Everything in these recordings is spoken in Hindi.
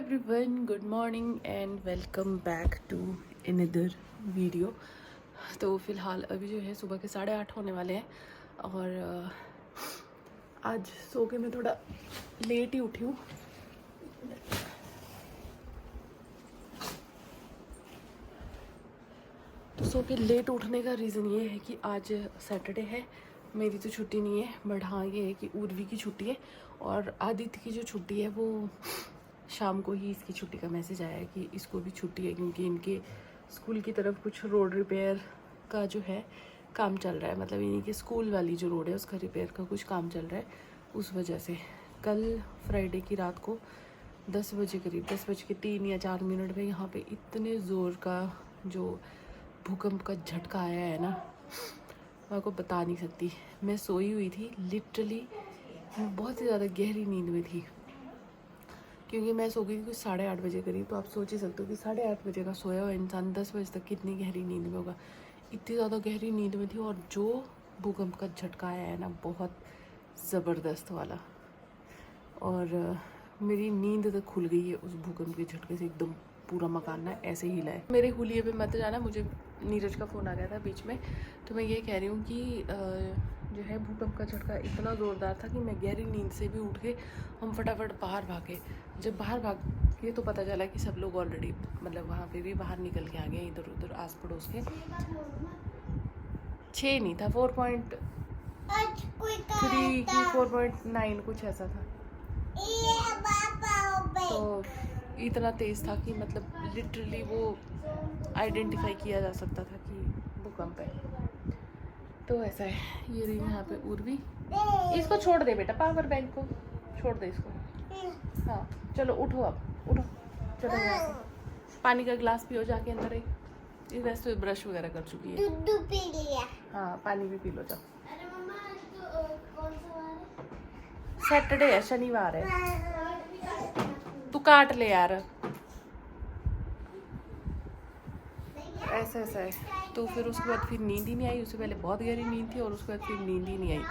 Everyone, good morning and welcome back to another video. तो फ़िलहाल अभी जो है सुबह के 8:30 होने वाले हैं और आज सो के मैं थोड़ा लेट ही उठी हूँ। तो सो के लेट उठने का रीज़न ये है कि आज सैटरडे है, मेरी तो छुट्टी नहीं है, बट हाँ ये है कि उर्वी की छुट्टी है और आदित्य की जो छुट्टी है वो शाम को ही इसकी छुट्टी का मैसेज आया है कि इसको भी छुट्टी है, क्योंकि इनके स्कूल की तरफ कुछ रोड रिपेयर का जो है काम चल रहा है। मतलब इन्हीं के स्कूल वाली जो रोड है उसका रिपेयर का कुछ काम चल रहा है, उस वजह से कल फ्राइडे की रात को 10 बजे करीब 10:03 या 4 मिनट में यहाँ पे इतने ज़ोर का जो भूकंप का झटका आया है ना, मैं आपको बता नहीं सकती। मैं सोई हुई थी लिटरली, मैं बहुत ही ज़्यादा गहरी नींद में थी, क्योंकि मैं सो गई थी कुछ 8:30 बजे करीब। तो आप सोच ही सकते हो कि 8:30 बजे का सोया हुआ इंसान 10 बजे तक कितनी गहरी नींद में होगा। इतनी ज़्यादा गहरी नींद में थी और जो भूकंप का झटका आया है ना, बहुत ज़बरदस्त वाला, और मेरी नींद तक खुल गई है उस भूकंप के झटके से। एकदम पूरा मकान ना ऐसे ही हिला है। मेरे हुलिये पे मत जाना, मुझे नीरज का फ़ोन आ गया था बीच में। तो मैं ये कह रही हूँ कि जो है भूकंप का झटका इतना ज़ोरदार था कि मैं गहरी नींद से भी उठ के हम फटाफट बाहर भागे। जब बाहर भागे तो पता चला कि सब लोग ऑलरेडी मतलब वहाँ पे भी बाहर निकल के आ गए, इधर उधर आस पड़ोस के। 6 नहीं था, 4.3 की 4.9 कुछ ऐसा था। तो इतना तेज़ था कि मतलब लिटरली वो आइडेंटिफाई किया जा सकता था कि भूकंप है। तो ऐसा है। ये रही यहाँ पे उर्वी। इसको छोड़ दे बेटा, पावर बैंक को छोड़ दे इसको। हाँ चलो उठो, अब उठो, चलो यहाँ से पानी का गिलास पियो जाके अंदर। एक वैसे तो ब्रश वगैरह कर चुकी है, दूध पी लिया। हाँ पानी भी पी लो जाओ। सैटरडे है, शनिवार है, तू काट ले यार। ऐसा है। तो फिर उसके बाद फिर नींद ही नहीं आई। उससे पहले बहुत गहरी नींद थी और उसके बाद फिर नींद ही नहीं आई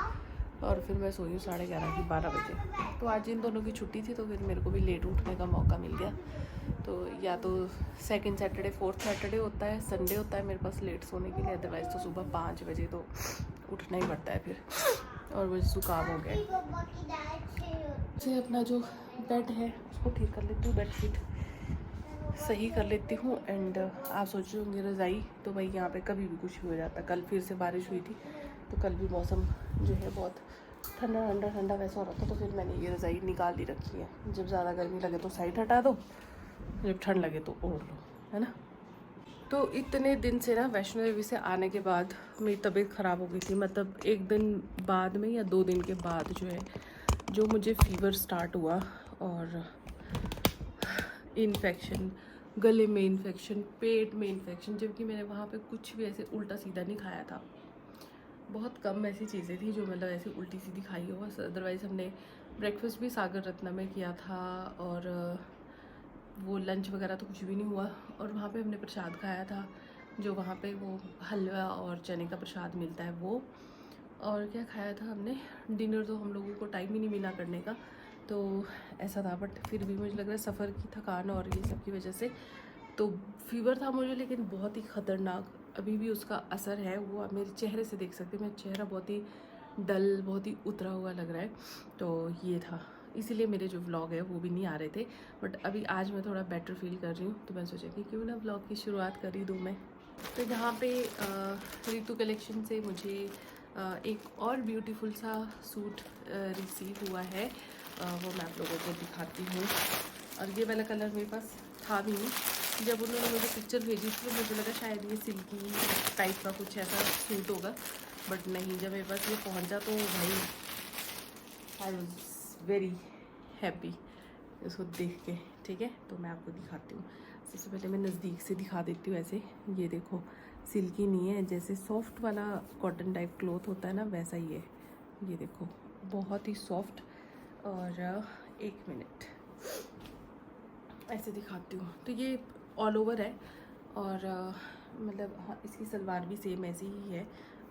और फिर मैं सोई हूँ 11:30 की 12 बजे। तो आज इन दोनों की छुट्टी थी तो फिर मेरे को भी लेट उठने का मौका मिल गया। तो या तो सेकंड सैटरडे, फोर्थ सैटरडे होता है, संडे होता है मेरे पास लेट सोने के लिए, अदरवाइज़ तो सुबह 5 बजे तो उठना ही पड़ता है फिर। और मुझे जुकाम हो गया। मुझे अपना जो बेड है उसको ठीक कर लेती हूँ, बेडशीट सही कर लेती हूँ। एंड आप सोच रहे होंगे रज़ाई, तो भाई यहाँ पे कभी भी कुछ भी हो जाता है। कल फिर से बारिश हुई थी तो कल भी मौसम जो है बहुत ठंडा ठंडा वैसा हो रहा था। तो फिर मैंने ये रज़ाई निकाल ही रखी है। जब ज़्यादा गर्मी लगे तो साइड हटा दो, जब ठंड लगे तो ओढ़ लो, है ना। तो इतने दिन से ना वैष्णो देवी से आने के बाद मेरी तबीयत ख़राब हो गई थी। मतलब एक दिन बाद में या 2 दिन के बाद जो है जो मुझे फीवर स्टार्ट हुआ और इन्फेक्शन, गले में इन्फेक्शन, पेट में इन्फेक्शन, जबकि मैंने वहाँ पे कुछ भी ऐसे उल्टा सीधा नहीं खाया था। बहुत कम ऐसी चीज़ें थी जो मतलब ऐसे उल्टी सीधी खाई हो बस। अदरवाइज़ हमने ब्रेकफास्ट भी सागर रत्ना में किया था और वो लंच वगैरह तो कुछ भी नहीं हुआ। और वहाँ पे हमने प्रसाद खाया था, जो वहाँ पे वो हलवा और चने का प्रसाद मिलता है वो। और क्या खाया था हमने, डिनर तो हम लोगों को टाइम ही नहीं मिला करने का, तो ऐसा था। बट फिर भी मुझे लग रहा है सफ़र की थकान और ये सब की वजह से तो फीवर था मुझे, लेकिन बहुत ही ख़तरनाक अभी भी उसका असर है। वो आप मेरे चेहरे से देख सकते हैं, मेरा चेहरा बहुत ही डल, बहुत ही उतरा हुआ लग रहा है। तो ये था, इसीलिए मेरे जो व्लॉग है वो भी नहीं आ रहे थे। बट अभी आज मैं थोड़ा बेटर फील कर रही हूँ, तो मैं सोचा कि क्यों ना व्लॉग की शुरुआत कर ही दूँ मैं। तो यहाँ पे ऋतु कलेक्शन से मुझे एक और ब्यूटीफुल सा सूट रिसीव हुआ है, वो मैं आप लोगों को दिखाती हूँ। और ये वाला कलर मेरे पास था भी नहीं। जब उन्होंने मुझे पिक्चर भेजी थी तो मुझे लगा शायद ये सिल्की टाइप का कुछ ऐसा सूट होगा, बट नहीं। जब मेरे पास ये पहुंचा तो भाई आई वॉज वेरी हैप्पी इसको देख के। ठीक है, तो मैं आपको दिखाती हूँ। सबसे पहले मैं नज़दीक से दिखा देती हूँ। ऐसे ये देखो, सिल्की नहीं है, जैसे सॉफ्ट वाला कॉटन टाइप क्लॉथ होता है ना, वैसा ही है। ये देखो बहुत ही सॉफ्ट। और एक मिनट ऐसे दिखाती हूँ। तो ये ऑल ओवर है और मतलब हाँ, इसकी सलवार भी सेम ऐसी ही है,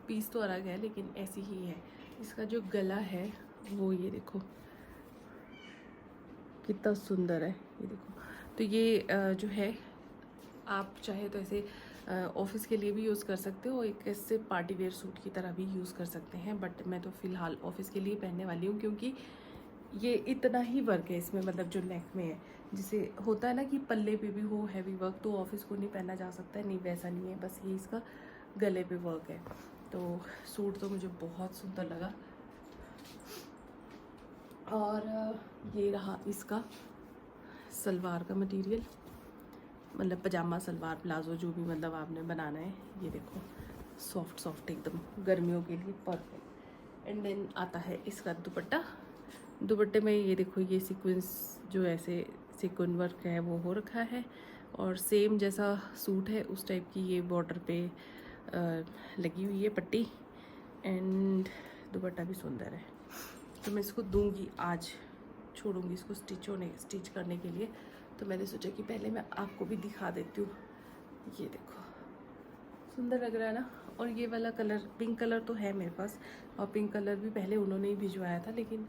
पीस तो अलग है लेकिन ऐसी ही है। इसका जो गला है वो ये देखो कितना सुंदर है। ये देखो तो ये जो है आप चाहे तो ऐसे ऑफिस के लिए भी यूज़ कर सकते हो, एक ऐसे पार्टी वेयर सूट की तरह भी यूज़ कर सकते हैं। बट मैं तो फ़िलहाल ऑफिस के लिए पहनने वाली हूँ, क्योंकि ये इतना ही वर्क है इसमें, मतलब जो नेक में है, जिसे होता है ना कि पल्ले पे भी हो हैवी वर्क, तो ऑफिस को नहीं पहना जा सकता है, नहीं वैसा नहीं है, बस ये इसका गले पे वर्क है। तो सूट तो मुझे बहुत सुंदर लगा। और ये रहा इसका सलवार का मटेरियल, मतलब पजामा सलवार प्लाजो जो भी मतलब आपने बनाना है। ये देखो सॉफ्ट सॉफ्ट एकदम गर्मियों के लिए परफेक्ट। एंड देन आता है इसका दुपट्टा। दुपट्टे में ये देखो ये सीक्वेंस जो ऐसे सीक्वेंस वर्क है वो हो रखा है, और सेम जैसा सूट है उस टाइप की ये बॉर्डर पे लगी हुई है पट्टी। एंड दुपट्टा भी सुंदर है। तो मैं इसको दूंगी आज, छोड़ूंगी इसको स्टिच करने के लिए। तो मैंने सोचा कि पहले मैं आपको भी दिखा देती हूँ। ये देखो सुंदर लग रहा है ना। और ये वाला कलर पिंक कलर तो है मेरे पास, और पिंक कलर भी पहले उन्होंने ही भिजवाया था, लेकिन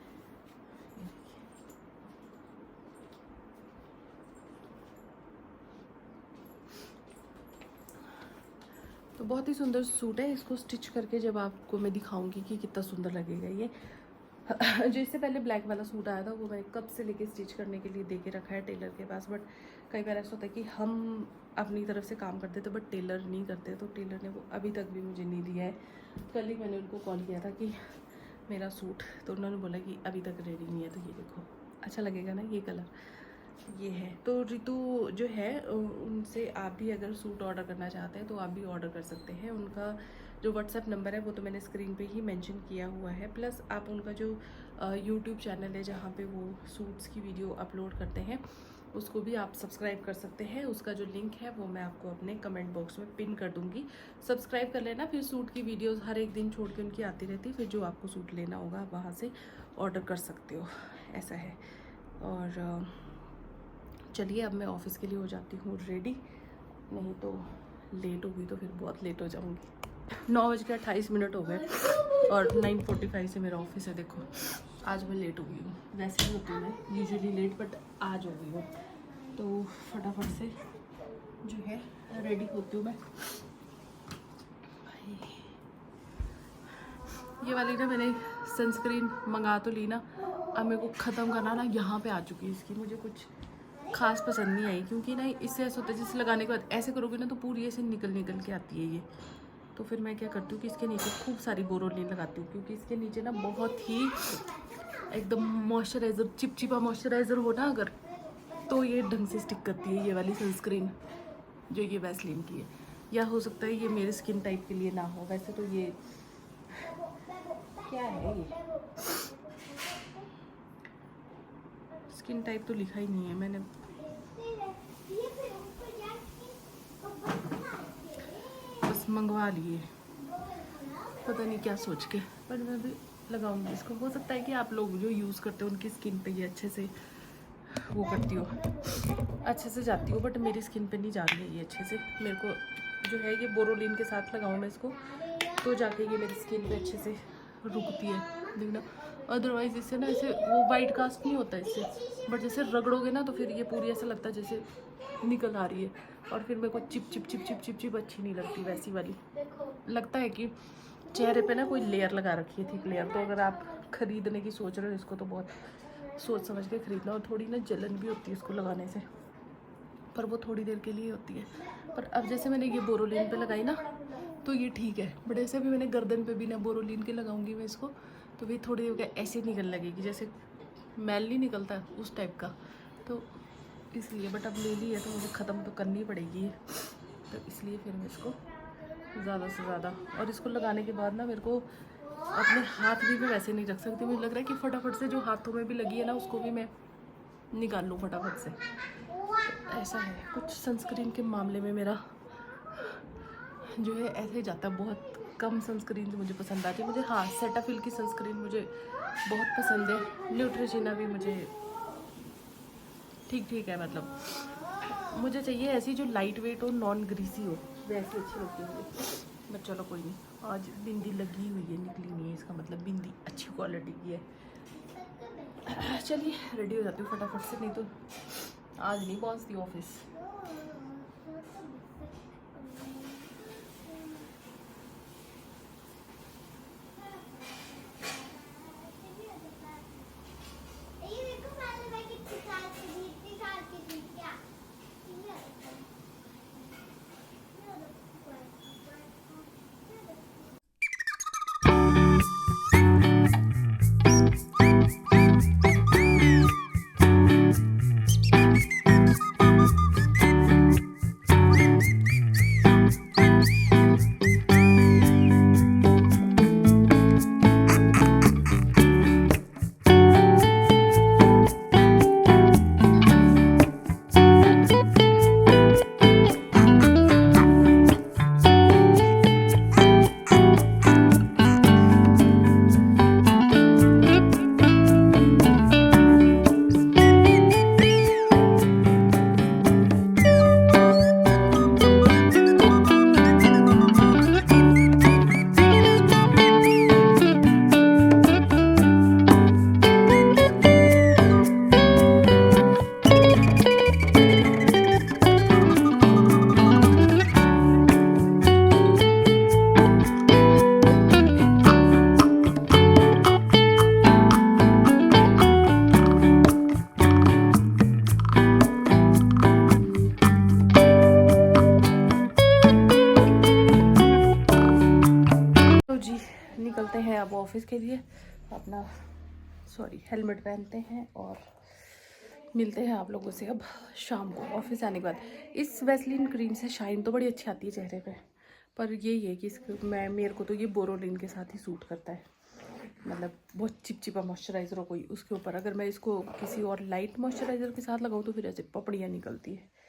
तो बहुत ही सुंदर सूट है। इसको स्टिच करके जब आपको मैं दिखाऊंगी कि कितना सुंदर लगेगा ये। जो इससे पहले ब्लैक वाला सूट आया था वो मैंने कब से लेके स्टिच करने के लिए दे के रखा है टेलर के पास। बट कई बार ऐसा होता है कि हम अपनी तरफ से काम करते थे बट टेलर नहीं करते, तो टेलर ने वो अभी तक भी मुझे नहीं दिया है। कल ही मैंने उनको कॉल किया था कि मेरा सूट, तो उन्होंने बोला कि अभी तक रेडी नहीं है। तो ये देखो अच्छा लगेगा ना ये कलर, ये है। तो रितु जो है उनसे आप भी अगर सूट ऑर्डर करना चाहते हैं तो आप भी ऑर्डर कर सकते हैं। उनका जो व्हाट्सएप नंबर है वो तो मैंने स्क्रीन पे ही मेंशन किया हुआ है, प्लस आप उनका जो यूट्यूब चैनल है जहाँ पे वो सूट्स की वीडियो अपलोड करते हैं उसको भी आप सब्सक्राइब कर सकते हैं। उसका जो लिंक है वो मैं आपको अपने कमेंट बॉक्स में पिन कर दूँगी, सब्सक्राइब कर लेना। फिर सूट की वीडियोज़ हर एक दिन छोड़ के उनकी आती रहती, फिर जो आपको सूट लेना होगा आप वहाँ से ऑर्डर कर सकते हो, ऐसा है। और चलिए अब मैं ऑफिस के लिए हो जाती हूँ रेडी, नहीं तो लेट होगी तो फिर बहुत लेट हो जाऊँगी। 9:28 हो गए और 9:45 से मेरा ऑफिस है। देखो आज मैं लेट हो गई हूँ, वैसे ही होती हूँ मैं यूजुअली लेट, बट आज हो गई हूँ। तो फटाफट से जो है रेडी होती हूँ मैं। ये वाली ना मैंने सनस्क्रीन मंगा तो ली ना, अब मेरे को ख़त्म करना ना यहाँ पे आ चुकी है इसकी, मुझे कुछ खास पसंद नहीं आई, क्योंकि ना इससे ऐसा होता है जैसे लगाने के बाद ऐसे करोगे ना तो पूरी ऐसे निकल के आती है ये। तो फिर मैं क्या करती हूँ कि इसके नीचे खूब सारी बोरोलिन लगाती हूँ, क्योंकि इसके नीचे ना बहुत ही एकदम मॉइस्चराइज़र चिपचिपा मॉइस्चराइज़र हो ना अगर, तो ये ढंग से स्टिक करती है ये वाली सनस्क्रीन जो ये वैसलीन की है। या हो सकता है ये मेरे स्किन टाइप के लिए ना हो, वैसे तो ये क्या है, ये स्किन टाइप तो लिखा ही नहीं है, मैंने बस मंगवा लिए, पता नहीं क्या सोच के। पर मैं भी लगाऊंगी इसको, हो सकता है कि आप लोग जो यूज़ करते हो उनकी स्किन पे ये अच्छे से वो करती हो, अच्छे से जाती हो, बट मेरी स्किन पे नहीं जा रही है ये अच्छे से। मेरे को जो है ये बोरोलिन के साथ लगाऊँ मैं इसको तो जाके ये मेरी स्किन पे अच्छे से रुकती है, देखना। अदरवाइज़ इससे ना ऐसे वो वाइट कास्ट नहीं होता इससे, बट जैसे रगड़ोगे ना तो फिर ये पूरी ऐसा लगता है जैसे निकल आ रही है, और फिर मेरे को chip chip chip chip chip chip अच्छी नहीं लगती वैसी वाली। लगता है कि चेहरे पे ना कोई लेयर लगा रखी है, थिक लेयर। तो अगर आप ख़रीदने की सोच रहे हो इसको तो बहुत सोच समझ के ख़रीदना, और थोड़ी ना जलन भी होती है इसको लगाने से, पर वो थोड़ी देर के लिए होती है। पर अब जैसे मैंने ये बोरोलिन पे लगाई ना तो ये ठीक है, बट ऐसे भी मैंने गर्दन पे भी ना बोरोलिन के लगाऊंगी मैं इसको, तो भी थोड़ी देर ऐसे निकल लगेगी जैसे मैल नहीं निकलता उस टाइप का, तो इसलिए। बट अब ले ली है तो मुझे ख़त्म तो करनी पड़ेगी, तो इसलिए फिर मैं इसको ज़्यादा से ज़्यादा, और इसको लगाने के बाद ना मेरे को अपने हाथ भी मैं वैसे नहीं रख सकती, मुझे लग रहा है कि फटाफट से जो हाथों में भी लगी है ना उसको भी मैं निकाल लूँ फटाफट से। तो ऐसा है कुछ सनस्क्रीन के मामले में मेरा जो है ऐसे ही जाता है। बहुत कम सनस्क्रीन जो मुझे पसंद आती है मुझे, हाँ सेटाफिल की सनस्क्रीन मुझे बहुत पसंद है। न्यूट्रिजिना भी मुझे ठीक ठीक है, मतलब मुझे चाहिए ऐसी जो लाइट वेट हो, नॉन ग्रीसी हो, वैसी अच्छी लगती है मुझे। बट चलो कोई नहीं, आज बिंदी लगी हुई है, निकली नहीं है, इसका मतलब बिंदी अच्छी क्वालिटी की है। चलिए रेडी हो जाती हूँ फटाफट से, नहीं तो आज नहीं पहुंचती ऑफिस। निकलते हैं अब ऑफिस के लिए। अपना हेलमेट पहनते हैं और मिलते हैं आप लोगों से अब शाम को ऑफिस आने के बाद। इस वैसलीन क्रीम से शाइन तो बड़ी अच्छी आती है चेहरे पे, पर यही है कि मेरे को तो ये बोरोलिन के साथ ही सूट करता है। मतलब बहुत चिपचिपा मॉइस्चराइज़र हो कोई उसके ऊपर, अगर मैं इसको किसी और लाइट मॉइस्चराइज़र के साथ लगाऊँ तो फिर ऐसे पपड़ियाँ निकलती है।